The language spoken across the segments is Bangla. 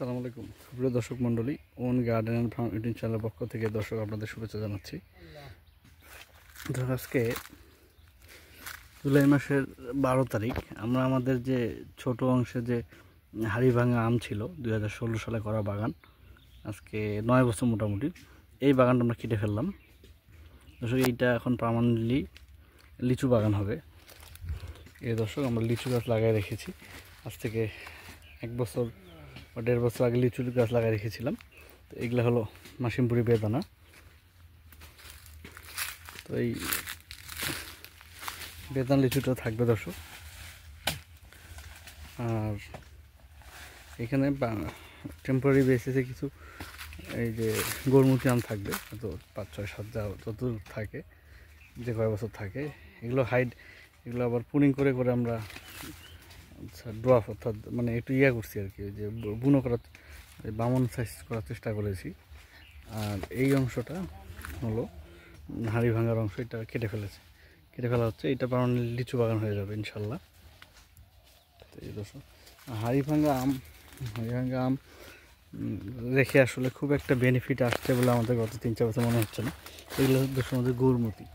আসসালামু আলাইকুম প্রিয় দর্শক মণ্ডলী, on garden and farm YouTube চ্যানেলের পক্ষ থেকে দর্শক আপনাদের শুভেচ্ছা জানাচ্ছি। আজকে জুলাই মাসের 12 তারিখ। আমরা আমাদের যে ছোট অংশে যে হাড়িভাঙা আম ছিল 2016 সালে করা বাগান, আজকে 9 বছর মোটামুটি এই বাগানটা আমরা কেটে ফেললাম। দর্শক এইটা এখন পার্মানেন্টলি লিচু বাগান হবে। এই দর্শক আমরা লিচু গাছ লাগাই রেখেছি, আজ থেকে 1 বছর বা 1.5 বছর আগে লিচু গাছ লাগাই রেখেছিলাম। তো এগুলো হলো মাসিমপুরি বেদানা। তো এই বেদানা লিচুটা থাকবে দর্শক। আর এখানে টেম্পোরারি বেসিসে কিছু এই যে গরমুতি আম থাকবে, তো 5, 6, 7 যত থাকে, যে কয় বছর থাকে। এগুলো এগুলো আবার পুনিং করে আমরা ড্রপ অর্থাৎ মানে একটু করছি আর কি, যে বুনো করার বামন সাইজ করার চেষ্টা করেছি। আর এই অংশটা হলো হাড়ি ভাঙার অংশ, এটা কেটে ফেলা হচ্ছে। এটা পার্মানেন্টলি লিচু বাগান হয়ে যাবে ইনশাল্লাহ। তো এই দর্শক হাড়ি ভাঙা আম রেখে আসলে খুব একটা বেনিফিট আসছে বলে আমাদের গত 3-4 বছর মনে হচ্ছে না। এগুলো দর্শক আমাদের গরমুতি,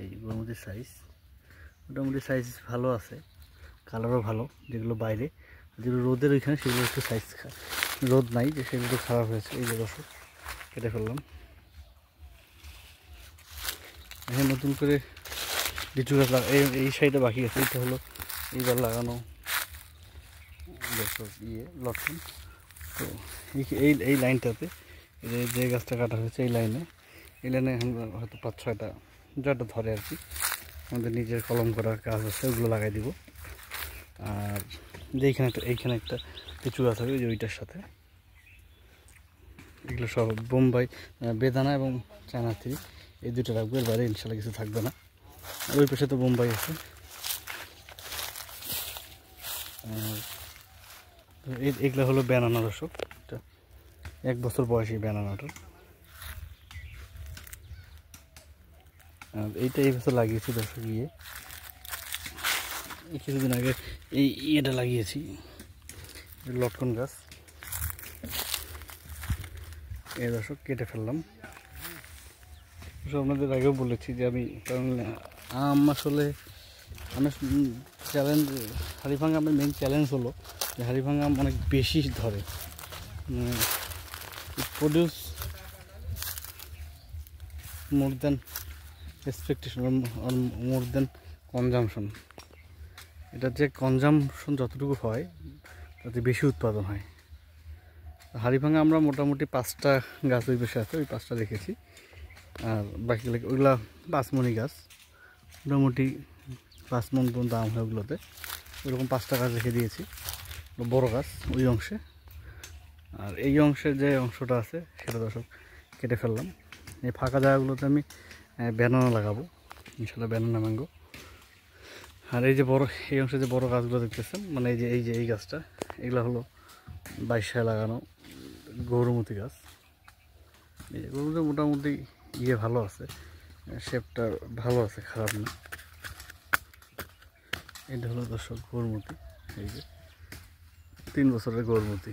এই গরমুতির সাইজ মোটামুটি সাইজ ভালো আছে, কালারও ভালো। যেগুলো বাইরে, যেগুলো রোদের ওইখানে সেগুলো একটু সাইজ রোদ নাই যে সেগুলো খারাপ হয়েছে। এই যে দর্শক কেটে ফেললাম। এখানে নতুন করে লিচু গাছ এই সাইডে বাকি আছে। এটা হলো এইবার লাগানো দর্শক লটকন। তো এই লাইনটাতে যে গাছটা কাটা হয়েছে এই লাইনে এখন হয়তো 5-6টা যাটা ধরে আর কি, আমাদের নিজের কলম করার গাছ আছে, ওগুলো লাগাই দিব। আর এইখানে একটা লিচু গাছ হবে, যে ওইটার সাথে এগুলো সব বোম্বাই বেদানা এবং চায়না থ্রি, এই দুটো রাখবো। এর বাইরে ইনশাল্লাহ কিছু থাকবে না। আর ওই পাশে তো বোম্বাই আছে। এগুলো হলো ব্যানানা দর্শক, এটা 1 বছর বয়সী ব্যানানাটার। আর এইটা এই বছর লাগিয়েছি দর্শক। কিছুদিন আগে এটা লাগিয়েছি, লটকন গাছ। এই দর্শক কেটে ফেললাম। আপনাদের আগেও বলেছি যে আম আসলে চ্যালেঞ্জ, হাড়িভাঙা আমের মেন চ্যালেঞ্জ হলো যে হাড়িভাঙা আম অনেক বেশি ধরে, প্রডিউস মোর দেন এক্সপেকটেশন আর মোর দেন কনজামশন। এটা যে কনজামশন যতটুকু হয় তাতে বেশি উৎপাদন হয়। হাড়িভাঙা আমরা মোটামুটি 5টা গাছ ওই পাশে আছে, ওই 5টা রেখেছি। আর বাকিগুলো ওইগুলা 5 মণি গাছ, মোটামুটি 5 মণ পর্যন্ত দাম হয় ওগুলোতে। ওইরকম 5টা গাছ রেখে দিয়েছি, বড় গাছ ওই অংশে। আর এই অংশের যে অংশটা আছে সেটা দর্শক কেটে ফেললাম। এই ফাঁকা জায়গাগুলোতে আমি ব্যানানা লাগাবো ইনশাল্লাহ, ব্যানানা ম্যাঙ্গো। আর এই যে এই অংশে যে বড় গাছগুলো দেখতেছেন, মানে এই গাছটা, এগুলো হলো 22 সালে লাগানো গৌরমতি গাছ। এই যে গরুটা মোটামুটি ভালো আছে, শেপটা ভালো আছে, খারাপ না। এটা হলো দর্শক গৌরমতি, এই যে 3 বছরের গৌরমতি,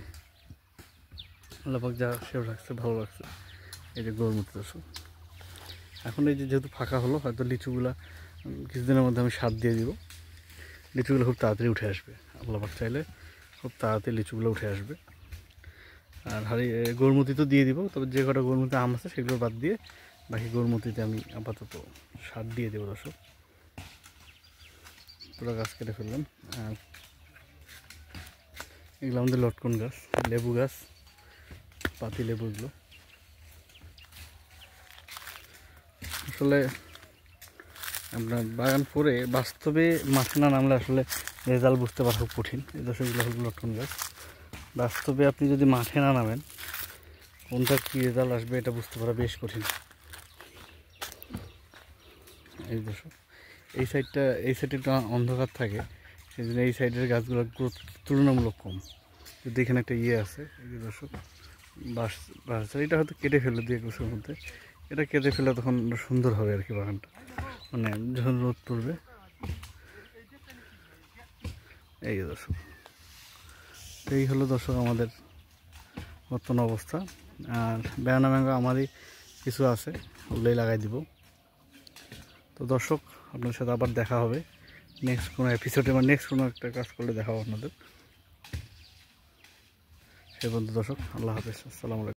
আল্লাপাক যা শেপ রাখছে ভালো লাগছে। এই যে গৌরমতি দর্শক। এখন এই যে যেহেতু ফাঁকা হলো, হয়তো লিচুগুলা কিছুদিনের মধ্যে আমি সার দিয়ে দিব। লিচুগুলো খুব তাড়াতাড়ি উঠে আসবে, আল্লাপাক চাইলে খুব তাড়াতাড়ি লিচুগুলো উঠে আসবে। আর গরমুতি তো দিয়ে দিব, তবে যে কটা গরমুতি আম আছে সেগুলো বাদ দিয়ে বাকি গরমুতিতে আমি আপাতত সার দিয়ে দেবো দর্শক। পুরো গাছ কেটে ফেললাম। আর এগুলো আমাদের লটকন গাছ, লেবু গাছ, পাতি লেবুগুলো। আসলে আপনার বাগান করে বাস্তবে মাঠে না নামলে আসলে রেজাল্ট বুঝতে পারা খুব কঠিন। এই দর্শকগুলো হলো লটকন গাছ। বাস্তবে আপনি যদি মাঠে না নামেন কোনটা কী রেজাল্ট আসবে এটা বুঝতে পারা বেশ কঠিন। এই দর্শক এই সাইডটা একটু অন্ধকার থাকে, সেই জন্য এই সাইডের গাছগুলোর গ্রোথ তুলনামূলক কম। যদি এখানে একটা আছে, এই যে দর্শক বাঁশ, এটা হয়তো কেটে ফেলে 2-1 বছরের মধ্যে। এটা কেটে ফেলে তখন সুন্দর হবে আর কি বাগানটা, মানে যখন রোদ পড়বে। এই দর্শক এই হলো দর্শক আমাদের বর্তমান অবস্থা। আর ব্যানানা ম্যাঙ্গো আমারই কিছু আছে, ওগুলোই লাগাই দিব। তো দর্শক, আপনার সাথে আবার দেখা হবে নেক্সট কোনো এপিসোডে বা নেক্সট কোনো একটা কাজ করলে দেখা হবে আপনাদের। সে পর্যন্ত দর্শক, আল্লাহ হাফেজ, আসসালামু আলাইকুম।